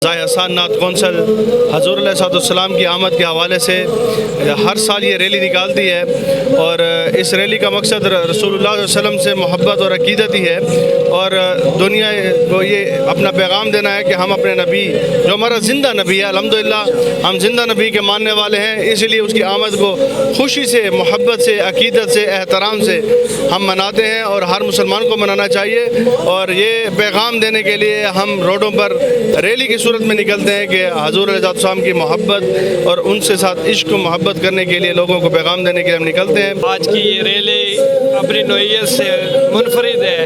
رضائے حسان council حضور علیہ السلام کی آمد کے حوالے سے ہر سال یہ ریلی نکالتی ہے، اور اس ریلی کا مقصد رسول اللہ صلی اللہ علیہ وسلم سے محبت اور عقیدت ہی ہے، اور دنیا کو یہ اپنا پیغام دینا ہے کہ ہم اپنے نبی جو ہمارا زندہ نبی ہے، الحمدللہ ہم زندہ نبی کے ماننے والے ہیں، اس لیے اس کی آمد کو خوشی سے، محبت سے، عقیدت سے، احترام سے ہم مناتے ہیں، اور ہر مسلمان کو منانا چاہیے۔ اور یہ پیغام دینے کے لیے ہم روڈوں پر ریلی کی صورت میں نکلتے ہیں کہ حضور علیہ السلام کی محبت اور ان سے ساتھ عشق و محبت کرنے کے لیے لوگوں کو پیغام دینے کے لیے ہم نکلتے ہیں۔ آج کی یہ ریلی اپنی نوعیت سے منفرد ہے۔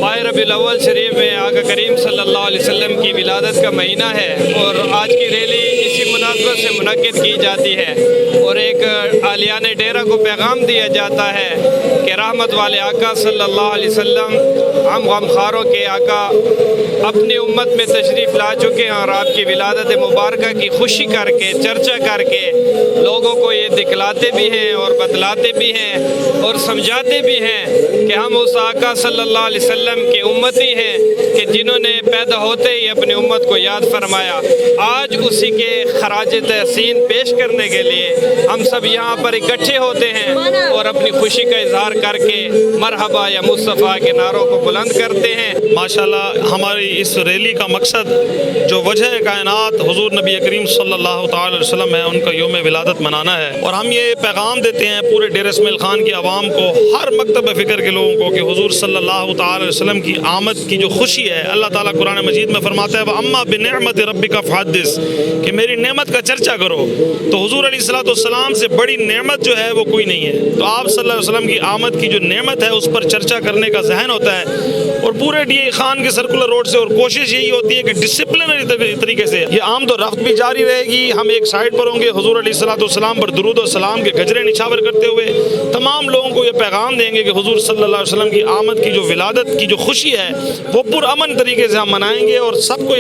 ماہ ربیع الاول شریف میں آقا کریم صلی اللہ علیہ وسلم کی ولادت کا مہینہ ہے، اور آج کی ریلی اسی مناسبت سے منعقد کی جاتی ہے، اور ایک اہلیان ڈیرہ کو پیغام دیا جاتا ہے کہ رحمت والے آقا صلی اللہ علیہ وسلم ہم غمخواروں کے آقا اپنی امت میں تشریف لا چکے ہیں، اور آپ کی ولادت مبارکہ کی خوشی کر کے، چرچا کر کے لوگوں کو یہ دکھلاتے بھی ہیں اور بتلاتے بھی ہیں اور سمجھاتے بھی ہیں کہ ہم اس آقا صلی اللہ علیہ وسلم کے امتی ہیں کہ جنہوں نے پیدا ہوتے ہی اپنی امت کو یاد فرمایا۔ آج اسی کے خراج تحسین پیش کرنے کے لیے ہم سب یہاں پر اکٹھے ہوتے ہیں اور اپنی خوشی کا اظہار کر کے مرحبا یا مصطفیٰ کے نعروں کو بلند کرتے ہیں۔ ماشاءاللہ ہماری اس ریلی کا مقصد جو وجہ کائنات حضور نبی کریم صلی اللہ تعالی علیہ وسلم ہے، ان کا یوم ولادت منانا ہے، اور ہم یہ پیغام دیتے ہیں پورے ڈیرہ اسماعیل خان کی عوام کو، ہر مکتب فکر کے لوگوں کو، کہ حضور صلی اللہ تعالی علیہ وسلم کی آمد کی جو خوشی ہے، اللہ تعالیٰ قرآن مجید میں فرماتا ہے وَأَمَّا بِنِعْمَةِ رَبِّكَ فَحَدِّثْ، کہ میری نعمت کا چرچا کرو۔ تو حضور علیہ السلام سے بڑی نعمت جو ہے وہ کوئی نہیں ہے، تو آپ صلی اللہ علیہ وسلم کی آمد کی جو نعمت ہے اس پر چرچا کرنے کا ذہن ہوتا ہے، اور پورے ڈی خان کے سرکولر روڈ سے، اور کوشش یہی ہوتی ہے کہ ڈسپلنری طریقے سے یہ عام تو رفت بھی جاری رہے گی، ہم ایک سائڈ پر ہوں گے، حضور علیہ السلام پر درود و سلام کے گجرے نچھاور کرتے ہوئے تمام لوگوں کو یہ پیغام دیں گے کہ حضور صلی اللہ علیہ وسلم کی آمد کی جو ولادت کی جو خوشی ہے وہ پرامن طریقے سے ہم منائیں گے، اور سب کو